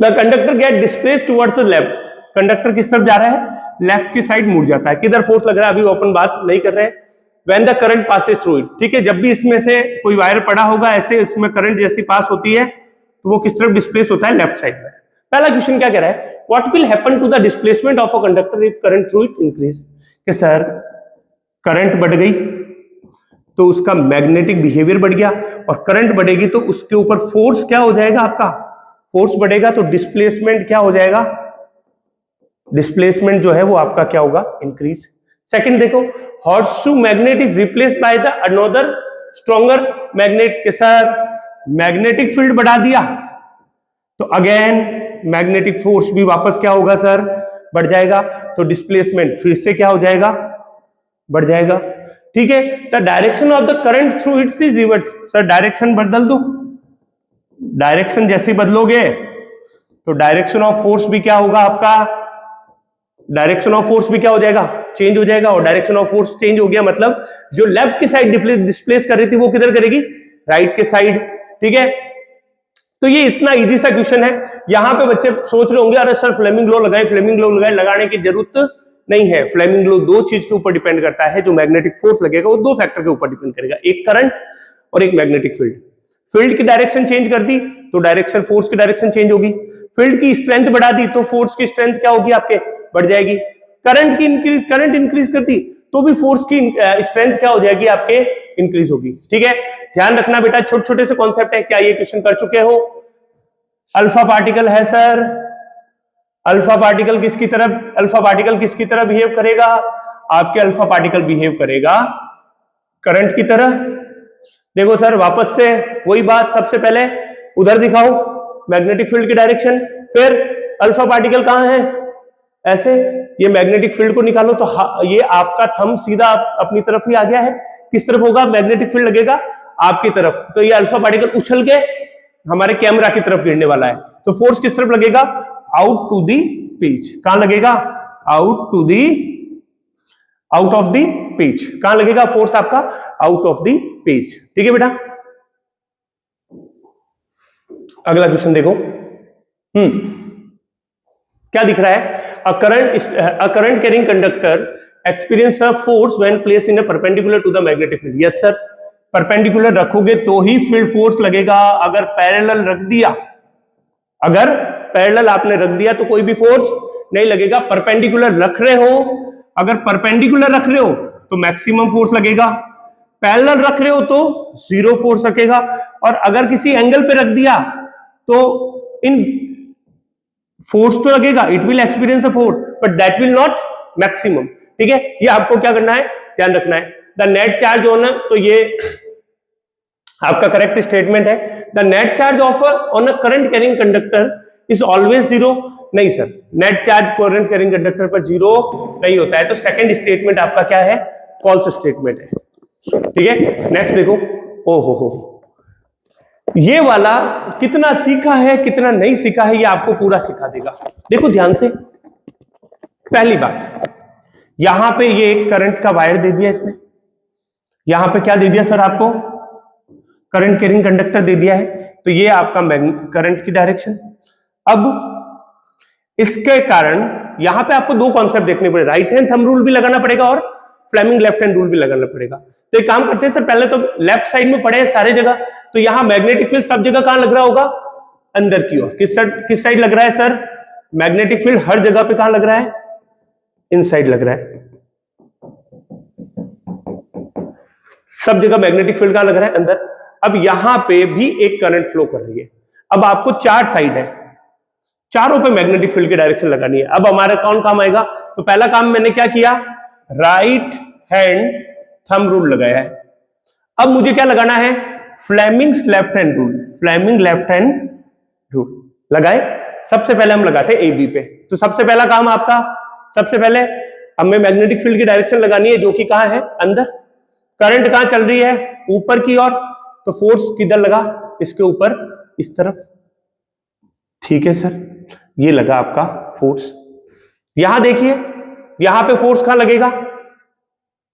The conductor get displaced towards the left. Conductor किस तरफ जा रहा है? लेफ्ट की साइड मुड़ जाता है। किधर फोर्स लग रहा है अभी ओपन बात नहीं कर रहे हैं। When the current passes through it, ठीक है, जब भी इसमें से कोई वायर पड़ा होगा ऐसे, इसमें करंट जैसी पास होती है तो वो किस तरफ डिस्प्लेस होता है? लेफ्ट साइड में। पहला क्वेश्चन क्या कह रहा है? What will happen to the displacement of a conductor if current through it increase? कि सर करंट बढ़ गई तो उसका मैग्नेटिक बिहेवियर बढ़ गया, और करंट बढ़ेगी तो उसके ऊपर फोर्स क्या हो जाएगा? आपका फोर्स बढ़ेगा तो डिस्प्लेसमेंट क्या हो जाएगा? डिस्प्लेसमेंट जो है वो आपका क्या होगा? इंक्रीज। सेकंड देखो, horseshoe magnet is replaced by the another stronger magnet. के सर मैग्नेटिक फील्ड बढ़ा दिया तो अगेन मैग्नेटिक फोर्स भी वापस क्या होगा सर? बढ़ जाएगा, तो डिस्प्लेसमेंट फिर से क्या हो जाएगा, बढ़ जाएगा। ठीक है, the direction of the current through it's is reverse. Sir direction बदल दो, डायरेक्शन जैसे बदलोगे तो डायरेक्शन ऑफ फोर्स भी क्या होगा आपका, डायरेक्शन ऑफ फोर्स भी क्या हो जाएगा, चेंज हो जाएगा। और डायरेक्शन ऑफ फोर्स चेंज हो गया मतलब जो लेफ्ट की साइड डिस्प्लेस कर रही थी वो किधर करेगी, राइट के साइड। ठीक है, तो ये इतना इजी सा क्वेश्चन है। यहां पे बच्चे सोच रहे होंगे अरे सर फ्लेमिंग लॉ लगाए, फ्लेमिंग लॉ लगाए, लगाने की जरूरत नहीं है। फ्लेमिंग लॉ दो चीज के ऊपर डिपेंड करता है, जो मैग्नेटिक फोर्स लगेगा वो दो फैक्टर के ऊपर डिपेंड करेगा, एक करंट और एक मैग्नेटिक फील्ड। फील्ड की डायरेक्शन चेंज कर दी तो डायरेक्शन फोर्स की डायरेक्शन चेंज होगी, फील्ड की स्ट्रेंथ बढ़ा दी तो फोर्स की स्ट्रेंथ क्या होगी आपके, बढ़ जाएगी। करंट इंक्रीज कर दी तो भी फोर्स की स्ट्रेंथ क्या हो जाएगी आपके, इंक्रीज होगी। ठीक है, ध्यान रखना बेटा, छोटे छोटे से कॉन्सेप्ट है। क्या ये क्वेश्चन कर चुके हो? अल्फा पार्टिकल है सर, अल्फा पार्टिकल किसकी तरह बिहेव करेगा, आपके अल्फा पार्टिकल बिहेव करेगा करंट की तरह। देखो सर वापस से वही बात, सबसे पहले उधर दिखाओ मैग्नेटिक फील्ड की डायरेक्शन, फिर अल्फा पार्टिकल कहां है, ऐसे ये मैग्नेटिक फील्ड को निकालो तो ये आपका थंब सीधा अपनी तरफ ही आ गया है। किस तरफ होगा, मैग्नेटिक फील्ड लगेगा आपकी तरफ, तो ये अल्फा पार्टिकल उछल के हमारे कैमरा की तरफ गिरने वाला है। तो फोर्स किस तरफ लगेगा, आउट टू दी पेज। कहां लगेगा, आउट ऑफ दी पेज। कहां लगेगा फोर्स आपका, आउट ऑफ दी पेज। ठीक है बेटा, अगला क्वेश्चन देखो। क्या दिख रहा है, a current carrying conductor experience a force when place in a perpendicular to the magnetic field. Yes sir, perpendicular रखोगे तो ही फील्ड फोर्स लगेगा। अगर पैरेलल रख दिया, अगर पैरेलल आपने रख दिया तो कोई भी फोर्स नहीं लगेगा। परपेंडिकुलर रख रहे हो, अगर परपेंडिकुलर रख रहे हो तो मैक्सिमम फोर्स लगेगा, पैरेलल रख रहे हो तो जीरो फोर्स रखेगा। और अगर किसी एंगल पे रख दिया तो इन फोर्स तो लगेगा, it will experience a force but that will not maximum. ठीक है, ये आपको क्या करना है, ध्यान रखना है। द नेट चार्ज ऑन, तो ये आपका करेक्ट स्टेटमेंट है। The net charge of on a current carrying conductor is always zero. नहीं sir, net charge current carrying conductor पर जीरो नहीं होता है, तो सेकंड स्टेटमेंट आपका क्या है, फॉल्स स्टेटमेंट है। ठीक है, नेक्स्ट देखो। ओहो, ये वाला कितना सीखा है कितना नहीं सीखा है ये आपको पूरा सिखा देगा। देखो ध्यान से, पहली बात, यहां पे ये एक करंट का वायर दे दिया इसने, यहां पे क्या दे दिया सर आपको, करंट कैरिंग कंडक्टर दे दिया है, तो ये आपका करंट की डायरेक्शन। अब इसके कारण यहां पे आपको दो कॉन्सेप्ट देखने पड़े, राइट हैंड थंब रूल भी लगाना पड़ेगा और फ्लेमिंग लेफ्ट हैंड रूल भी लगाना पड़ेगा। तो एक काम करते हैं सर, पहले तो लेफ्ट साइड में पड़े हैं सारे जगह, तो यहां मैग्नेटिक फील्ड सब जगह कहां लग रहा होगा, अंदर की ओर। किस साइड लग रहा है सर, मैग्नेटिक फील्ड हर जगह पे कहां लग रहा है, इनसाइड लग रहा है। सब जगह मैग्नेटिक फील्ड कहां लग रहा है, अंदर। अब यहां पे भी एक करंट फ्लो कर रही है। अब आपको चार साइड है, चारों पे मैग्नेटिक फील्ड की डायरेक्शन लगानी है। अब हमारा कौन काम आएगा, तो पहला काम मैंने क्या किया, राइट हैंड थंब रूल लगाया है। अब मुझे क्या लगाना है, Fleming's left hand rule. Fleming left hand rule लगाए। सबसे पहले हम लगाते हैं ए बी पे, तो सबसे पहला काम आपका, सबसे पहले हमें मैग्नेटिक फील्ड की डायरेक्शन लगानी है जो कि कहां है, अंदर। करंट कहां चल रही है, ऊपर की ओर, तो फोर्स किधर लगा, इसके ऊपर, इस तरफ। ठीक है सर, ये लगा आपका फोर्स। यहां देखिए, यहां पे फोर्स कहां लगेगा,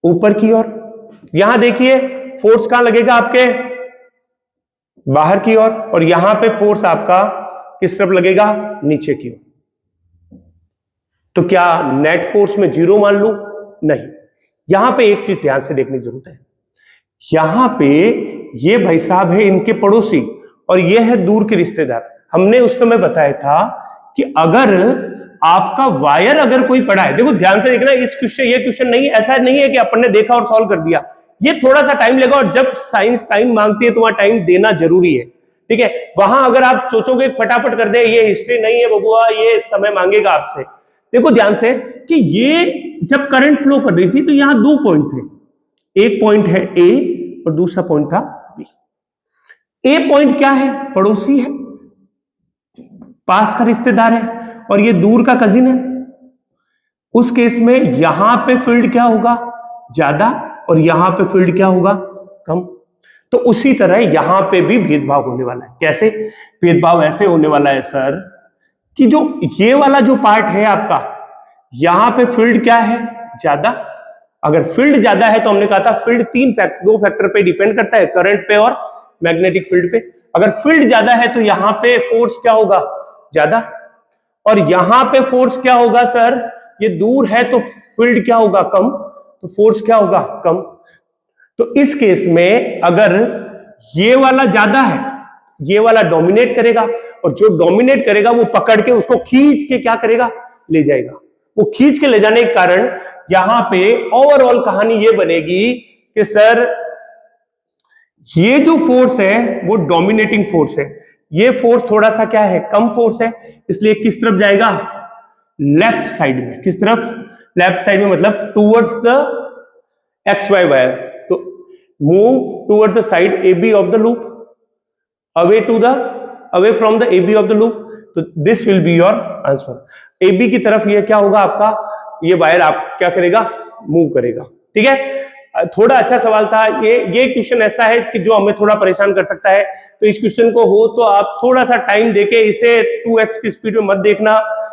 ऊपर की ओर। यहां देखिए फोर्स कहां लगेगा आपके, बाहर की ओर। और यहां पे फोर्स आपका किस तरफ लगेगा, नीचे की ओर। तो क्या नेट फोर्स में जीरो मान लूं, नहीं। यहां पे एक चीज ध्यान से देखने की जरूरत है, यहां पे ये भाई साहब है इनके पड़ोसी और ये है दूर के रिश्तेदार। हमने उस समय बताया था कि अगर आपका वायर अगर कोई पड़ा है, देखो ध्यान से देखना, इस क्वेश्चन, ये क्वेश्चन नहीं, ऐसा नहीं है कि अपन ने देखा और सॉल्व कर दिया, ये थोड़ा सा टाइम लेगा। और जब साइंस टाइम मांगती है तो वहां टाइम देना जरूरी है। ठीक है, वहां अगर आप सोचोगे फटाफट कर दे, ये हिस्ट्री नहीं है बबुआ, ये समय मांगेगा आपसे। देखो ध्यान से कि ये जब करंट फ्लो कर रही थी तो यहां दो पॉइंट थे, एक पॉइंट है ए और दूसरा पॉइंट था बी। ए पॉइंट क्या है, पड़ोसी है, पास का रिश्तेदार है, और ये दूर का कजिन है। उस केस में यहां पे फील्ड क्या होगा, ज्यादा, और यहां पे फील्ड क्या होगा, कम। तो उसी तरह यहां पे भी भेदभाव होने वाला है। कैसे भेदभाव? ऐसे होने वाला है सर कि जो ये वाला जो पार्ट है आपका, यहां पे फील्ड क्या है, ज्यादा। अगर फील्ड ज्यादा है तो हमने कहा था फील्ड दो फैक्टर पे डिपेंड करता है, करंट पे और मैग्नेटिक फील्ड पे। अगर फील्ड ज्यादा है तो यहां पे फोर्स क्या होगा, ज्यादा, और यहां पे फोर्स क्या होगा सर, ये दूर है तो फील्ड क्या होगा, कम, तो फोर्स क्या होगा, कम। तो इस केस में अगर ये वाला ज्यादा है, ये वाला डोमिनेट करेगा, और जो डोमिनेट करेगा वो पकड़ के उसको खींच के क्या करेगा, ले जाएगा। वो खींच के ले जाने के कारण यहां पे ओवरऑल कहानी ये बनेगी कि सर ये जो फोर्स है वो डोमिनेटिंग फोर्स है, ये फोर्स थोड़ा सा क्या है, कम फोर्स है, इसलिए किस तरफ जाएगा, लेफ्ट साइड में। किस तरफ, लेफ्ट साइड में, मतलब towards the X Y wire. तो move towards the side A B of the loop, away from the A B of the loop. तो this will be your answer. A B की तरफ ये क्या होगा आपका, ये वायर आप क्या करेगा, मूव करेगा। ठीक है, थोड़ा अच्छा सवाल था ये क्वेश्चन ऐसा है कि जो हमें थोड़ा परेशान कर सकता है। तो इस क्वेश्चन को हो तो आप थोड़ा सा टाइम देके इसे 2x की स्पीड में मत देखना,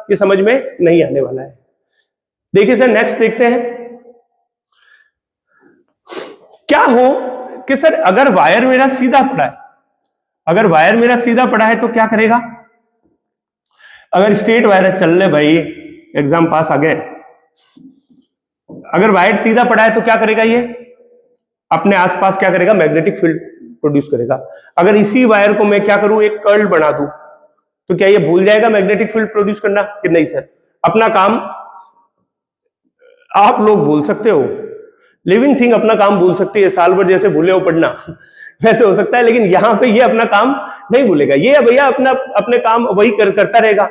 ये समझ में नहीं आने वाला है। देखिए सर नेक्स्ट देखते हैं। क्या हो कि सर अगर वायर मेरा सीधा पड़ा है, अगर वायर मेरा सीधा पड़ा है तो क्या करेगा, अगर स्ट्रेट वायर है, चल ले भाई एग्जाम पास आ गए। अगर वायर सीधा पड़ा है तो क्या करेगा, ये अपने आसपास क्या करेगा, मैग्नेटिक फील्ड प्रोड्यूस करेगा। अगर इसी वायर को मैं क्या करूं, एक कर्ल बना दूं, तो क्या ये भूल जाएगा मैग्नेटिक फील्ड प्रोड्यूस करना कि नहीं सर? अपना काम आप लोग भूल सकते हो, लिविंग थिंग अपना काम भूल सकती है, साल भर जैसे भूले हो पढ़ना वैसे हो सकता है, लेकिन यहां पे ये अपना काम नहीं भूलेगा। ये भैया अपने काम वही करता रहेगा।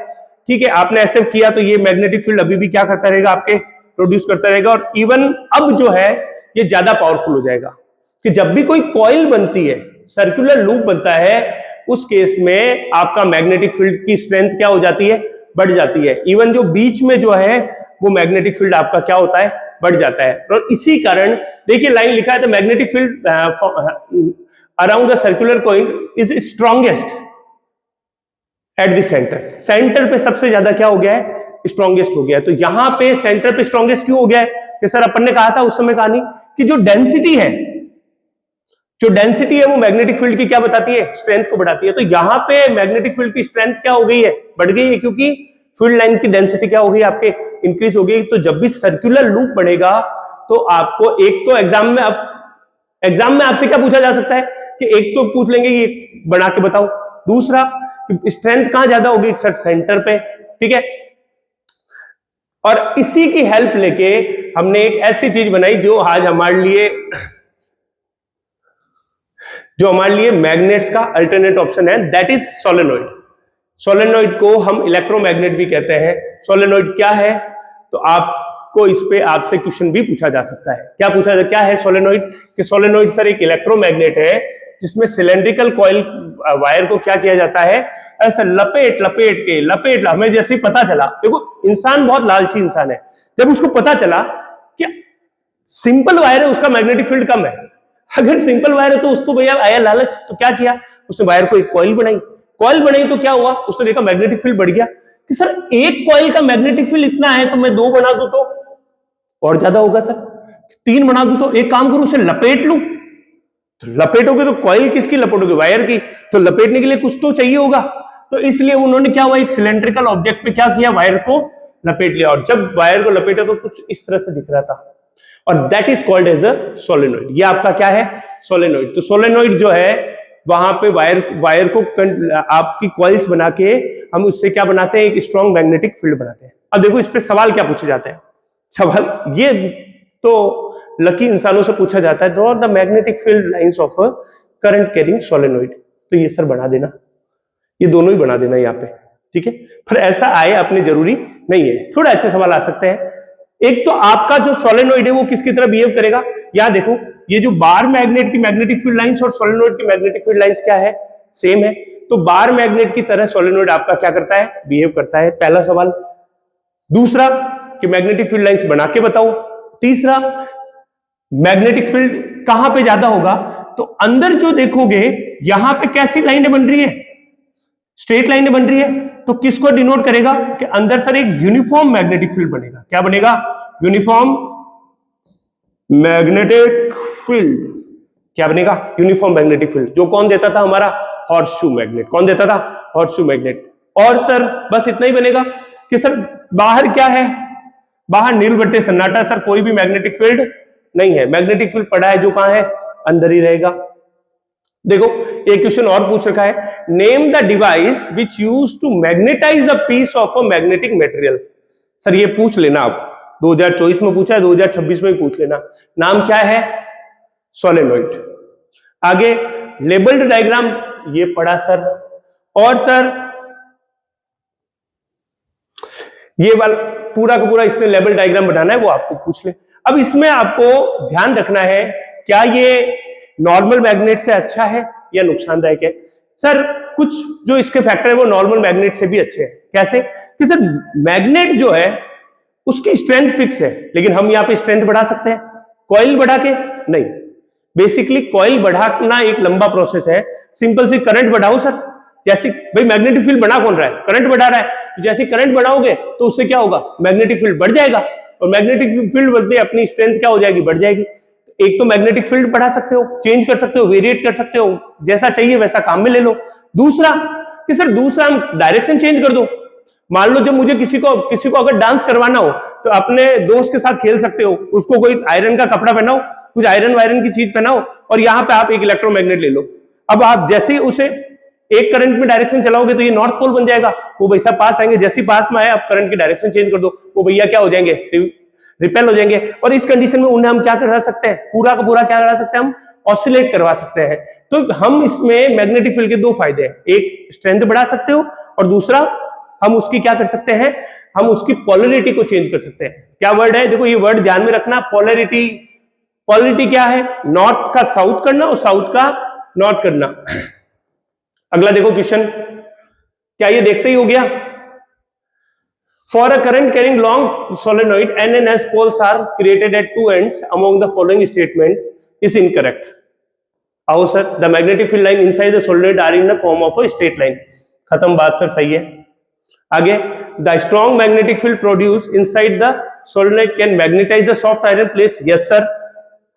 ठीक है, आपने ऐसे किया तो ये मैग्नेटिक फील्ड अभी भी क्या करता रहेगा, आपके प्रोड्यूस करता रहेगा। और इवन अब जो है ये ज्यादा पावरफुल हो जाएगा कि जब भी कोई कॉइल बनती है, सर्कुलर लूप बनता है, उस केस में आपका मैग्नेटिक फील्ड की स्ट्रेंथ क्या हो जाती है, बढ़ जाती है। इवन जो बीच में जो है वो मैग्नेटिक फील्ड आपका क्या होता है, बढ़ जाता है। और इसी कारण देखिए लाइन लिखा है, the magnetic field around the circular coil is strongest eight the centre. Centre पे सबसे ज्यादा क्या हो गया है, स्ट्रॉन्गेस्ट हो गया है। तो यहां पे सेंटर पे स्ट्रॉन्गेस्ट क्यों हो गया है कि सर अपन ने कहा था उस समय कहानी कि जो डेंसिटी है, वो मैग्नेटिक फील्ड की क्या बताती है, स्ट्रेंथ को बढ़ाती है। तो यहां पे मैग्नेटिक फील्ड की स्ट्रेंथ क्या हो गई है, बढ़ गई है, क्योंकि फील्ड लाइन की डेंसिटी क्या हो गई आपके, इंक्रीज हो गई। तो जब भी सर्कुलर लूप बनेगा तो आपको एक तो एग्जाम में आपसे क्या पूछा जा सकता है कि एक तो पूछ लेंगे ये बना के बताओ, दूसरा स्ट्रेंथ कहां ज्यादा होगी, सर सेंटर पे। ठीक है, और इसी की हेल्प लेके हमने एक ऐसी चीज बनाई जो आज हमारे लिए मैग्नेट्स का अल्टरनेट ऑप्शन है, दैट इज सोलेनॉइड। सोलेनॉइड को हम इलेक्ट्रोमैग्नेट भी कहते हैं। सोलेनॉइड क्या है, तो आपको इस पे आपसे क्वेश्चन भी पूछा जा सकता है। क्या है सोलेनॉइड, कि सोलेनॉइड सर एक इलेक्ट्रोमैग्नेट है जिसमें सिलेंड्रिकल कॉइल वायर को क्या किया जाता है, ऐसा लपेट हमें जैसे ही पता चला, देखो इंसान बहुत लालची इंसान है, जब उसको पता चला कि सिंपल वायर है उसका मैग्नेटिक फील्ड कम है, अगर सिंपल वायर है तो उसको भैया आया लालच, तो क्या किया उसने, वायर को एक कॉइल बनाई तो क्या हुआ, उसने देखा मैग्नेटिक फील्ड बढ़ गया कि सर एक कॉइल का मैग्नेटिक फील्ड इतना है तो मैं 2 बना दूं तो और ज्यादा होगा, सर 3 बना दूं तो एक काम करूं उसे लपेट लूं। तो लपेटोगे तो कॉइल किसकी लपेटोगे, वायर की, तो लपेटने के लिए कुछ तो चाहिए होगा। तो इसलिए उन्होंने क्या हुआ, एक सिलेंड्रिकल ऑब्जेक्ट पे क्या किया, वायर को लपेट लिया, और जब वायर को लपेटा तो कुछ इस तरह से दिख रहा था, और that is called as a solenoid. ये आपका क्या है, सोलेनॉइड। तो सोलेनॉइड जो है वहां पे वायर को आपकी कॉइल्स बना के हम उससे क्या बनाते हैं, एक स्ट्रॉन्ग मैग्नेटिक फील्ड बनाते हैं। अब देखो इस पे सवाल क्या पूछे जाते हैं, सवाल ये तो लकी इंसानों से पूछा जाता है, draw the magnetic field lines of a current carrying solenoid. तो ये सर बना देना, ये दोनों ही बना देना यहाँ पे, ठीक है। पर ऐसा आए अपने जरूरी नहीं है, थोड़ा अच्छे सवाल आ सकते हैं। एक तो आपका जो सोलेनॉइड है वो किसकी तरह बिहेव करेगा, यहां देखो ये जो बार मैग्नेट की मैग्नेटिक फील्ड लाइंस और सोलेनॉइड की मैग्नेटिक फील्ड लाइंस क्या है, सेम है। तो बार मैग्नेट की तरह सोलेनॉइड आपका क्या करता है, बिहेव करता है, पहला सवाल। दूसरा, कि मैग्नेटिक फील्ड लाइंस बना के बताओ। तीसरा, मैग्नेटिक फील्ड कहां पे ज्यादा होगा, तो अंदर जो देखोगे यहां पे कैसी लाइनें बन रही है, स्ट्रेट लाइनें बन रही है, तो किसको डिनोट करेगा कि अंदर सर एक यूनिफॉर्म मैग्नेटिक फील्ड बनेगा। क्या बनेगा? Uniform magnetic field. क्या बनेगा? Uniform magnetic field. जो कौन देता था? हमारा हॉर्सशू मैग्नेट। कौन देता था? Horseshoe magnet. और सर बस इतना ही बनेगा कि सर बाहर क्या है, बाहर नील बट्टे सन्नाटा, सर कोई भी मैग्नेटिक फील्ड नहीं है। मैग्नेटिक फील्ड पड़ा है जो कहां है? अंदर ही रहेगा। देखो एक क्वेश्चन और पूछ रखा है, name the device which use to magnetize a piece of a magnetic material. Sir ये पूछ लेना आप, 2024 में पूछा है, 2026 में भी पूछ लेना। नाम क्या है? सोलेनोइड। आगे लेबल्ड डायग्राम ये पढ़ा सर। और सर ये वाला पूरा का पूरा इसमें लेबल डायग्राम बनाना है, वो आपको पूछ ले। अब इसमें आपको ध्यान रखना है, क्या ये नॉर्मल मैग्नेट से अच्छा है या नुकसानदायक है? सर कुछ जो इसके फैक्टर है वो नॉर्मल मैग्नेट से भी अच्छे हैं। कैसे? कि सर मैग्नेट जो है उसकी स्ट्रेंथ फिक्स है, लेकिन हम यहाँ पे स्ट्रेंथ बढ़ा सकते हैं कॉइल बढ़ा के? नहीं। बेसिकली कॉइल बढ़ाना एक लंबा प्रोसेस है। सिंपल सी करंट बढ़ाओ सर, जैसे भाई मैग्नेटिक फील्ड बना कौन रहा है? करंट बढ़ा रहा है। तो जैसे करंट बढ़ाओगे तो उससे क्या होगा? मैग्नेटिक फील्ड बढ़ जाएगा, और मैग्नेटिक फील्ड बढ़ते अपनी स्ट्रेंथ क्या हो जाएगी? बढ़ जाएगी। एक तो मैग्नेटिक फील्ड बढ़ा सकते हो, चेंज कर सकते हो, वेरिएट कर सकते हो, जैसा चाहिए वैसा काम में ले लो। दूसरा कि सर दूसरा हम डायरेक्शन चेंज कर दो। मान लो जब मुझे किसी को अगर डांस करवाना हो तो अपने दोस्त के साथ खेल सकते हो, उसको कोई आयरन का कपड़ा पहनाओ, कुछ आयरन वायरन की चीज पहनाओ, और यहाँ पे आप एक इलेक्ट्रोमैग्नेट ले लो। अब आप जैसे ही उसे एक करंट में डायरेक्शन चलाओगे तो ये नॉर्थ पोल बन जाएगा, वो भैया पास आएंगे, जैसे पास में आए आप करंट की डायरेक्शन चेंज कर दो, वो भैया क्या हो जाएंगे? रिपेल हो जाएंगे। और इस कंडीशन में उन्हें हम क्या करा सकते हैं? पूरा का पूरा क्या करा सकते हैं? हम ऑसिलेट करवा सकते हैं। तो हम इसमें मैग्नेटिक फील्ड के दो फायदे हैं, एक स्ट्रेंथ बढ़ा सकते हो, और दूसरा हम उसकी क्या कर सकते हैं? हम उसकी पोलरिटी को चेंज कर सकते हैं। क्या वर्ड है? देखो ये वर्ड ध्यान में रखना, पोलरिटी। पोलरिटी क्या है? नॉर्थ का साउथ करना और साउथ का नॉर्थ करना। अगला देखो क्वेश्चन, क्या ये देखते ही हो गया? For a current carrying long solenoid, N and S poles are created at two ends. Among the following statement is incorrect. आओ sir, the magnetic field line inside the solenoid are in the form of a straight line. खत्म बात sir, सही है। आगे, the strong magnetic field produced inside the solenoid can magnetize the soft iron plates. Yes sir,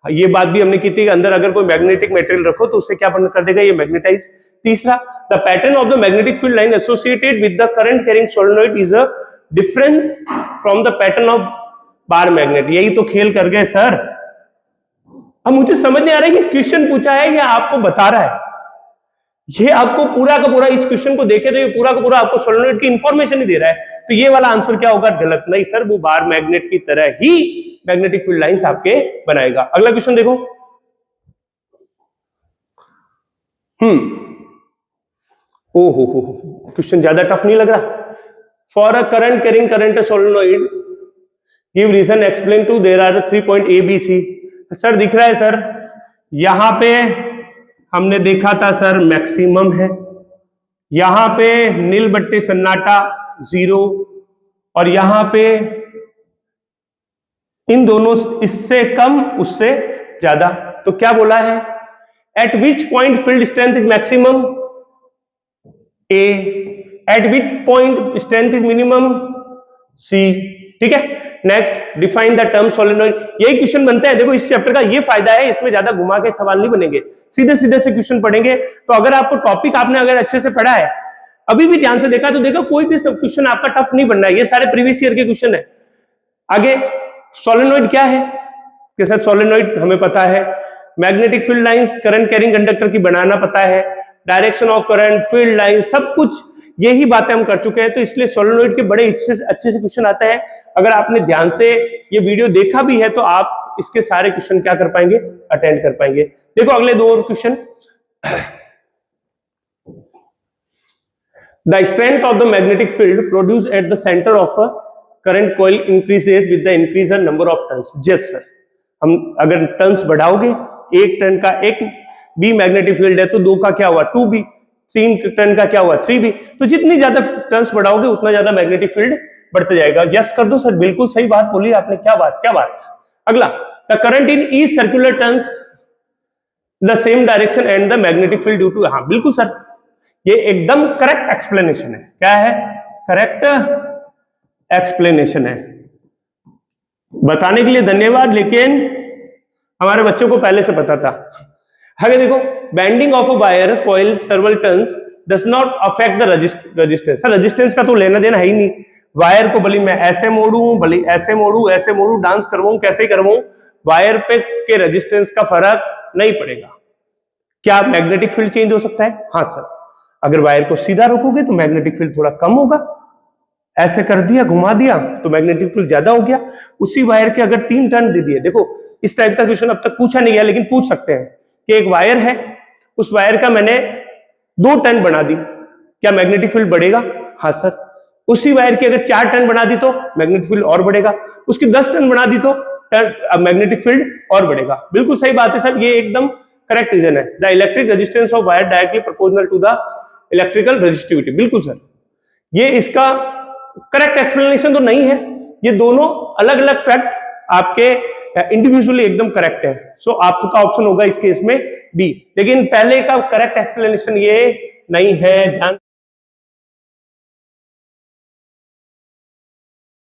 ये बात भी हमने की थी, अंदर अगर कोई मैग्नेटिक मटेरियल रखो तो उससे क्या कर देगा? ये मैग्नेटाइज। तीसरा, the pattern of the magnetic field line associated with the current carrying solenoid is a difference from the pattern of bar magnet. यही तो खेल कर गए सर। अब मुझे समझ नहीं आ रहा है कि क्वेश्चन पूछा है या आपको बता रहा है। ये आपको पूरा का पूरा, इस क्वेश्चन को देखे तो ये पूरा का पूरा आपको सोलेनोइड की इंफॉर्मेशन ही दे रहा है। तो ये वाला आंसर क्या होगा? गलत। नहीं सर, वो बार मैग्नेट की तरह ही मैग्नेटिक फील्ड लाइंस आपके बनाएगा। अगला क्वेश्चन देखो। ओहो, क्वेश्चन ज्यादा टफ नहीं लग रहा। For a current carrying current solenoid give reason explain to there are 3 point A B C. Sir दिख रहा है सर, यहां पे हमने देखा था सर मैक्सिमम है, यहां पे नील बट्टे सन्नाटा 0, और यहां पे इन दोनों इससे कम उससे ज्यादा। तो क्या बोला है? At which point field strength is maximum? A. At which point strength is minimum? C. ठीक है, next, define the term solenoid. यही क्वेश्चन बनते हैं। देखो इस चैप्टर का ये फायदा है, इसमें ज्यादा घुमा के सवाल नहीं बनेंगे, सीधे सीधे से क्वेश्चन पढ़ेंगे। तो अगर आपको टॉपिक आपने अगर अच्छे से पढ़ा है, अभी भी ध्यान से देखा, तो देखो कोई भी सब क्वेश्चन आपका टफ नहीं बनना है, ये सारे प्रीवियस ईयर के क्वेश्चन है। आगे, सोलेनोइड क्या है? कि सर सोलेनोइड हमें पता है, magnetic field lines current carrying conductor की बनाना पता है, direction of current, field line, सब कुछ यही बातें हम कर चुके हैं। तो इसलिए सोलेनोइड के बड़े अच्छे से क्वेश्चन आते हैं। अगर आपने ध्यान से ये वीडियो देखा भी है तो आप इसके सारे क्वेश्चन क्या कर पाएंगे? अटेंड कर पाएंगे। देखो अगले दो और question. The strength of the magnetic field produce at the centre of a current coil increases with the increaser number of turns. Yes sir, हम अगर टर्न्स बढ़ाओगे, एक टर्न का एक बी मैग्नेटिक फील्ड है तो 2 का क्या हुआ? 2b, 3 टर्न का क्या हुआ? 3b। तो जितनी ज्यादा टर्न्स बढ़ाओगे उतना ज्यादा मैग्नेटिक फील्ड बढ़ता जाएगा। यस कर दो सर, बिल्कुल सही बात बोली आपने, क्या बात क्या बात। अगला, the current in each circular turns the same direction and the magnetic field due to, हाँ बिल्कुल सर, ये एकदम करेक्ट एक्सप्लेनेशन है। क्या है? करेक्ट एक्सप्लेनेशन है। बताने के लिए धन्यवाद, लेकिन हमारे बच्चों को पहले से पता था। आगे देखो, bending of a wire coil सर्वल turns does not affect the resistance. Sir resistance का तो लेना देना है ही नहीं, वायर को भले मैं ऐसे मोड़ूं, भले ऐसे मोड़ूं, ऐसे मोड़ूं, डांस करवाऊं, कैसे करवाऊं, वायर पे के रेजिस्टेंस का फर्क नहीं पड़ेगा। क्या मैग्नेटिक फील्ड चेंज हो सकता है? हाँ सर, अगर वायर को सीधा रखोगे तो मैग्नेटिक फील्ड थोड़ा कम होगा, ऐसे कर दिया, घुमा दिया तो मैग्नेटिक फील्ड ज्यादा हो गया। उसी वायर के अगर 3 टर्न दे दिए, देखो इस टाइप का क्वेश्चन अब तक पूछा नहीं गया, लेकिन पूछ सकते हैं कि एक वायर है, उस वायर का मैंने 2 टर्न बना दी, क्या मैग्नेटिक फील्ड बढ़ेगा? हाँ सर। उसी वायर की अगर 4 टर्न बना दी तो मैग्नेटिक फील्ड और बढ़ेगा, उसकी 10 टर्न बना दी तो मैग्नेटिक फील्ड और बढ़ेगा। बिल्कुल सही बात है सर, ये एकदम करेक्ट रीजन है। The electric resistance of wire directly proportional to the electrical resistivity. बिल्कुल सर, ये इसका करेक्ट एक्सप्लेनेशन तो नहीं है, ये दोनों अलग अलग फैक्ट आपके इंडिविजुअली एकदम करेक्ट है। सो आपका ऑप्शन होगा इस केस में बी, लेकिन पहले का करेक्ट एक्सप्लेनेशन ये नहीं है, ध्यान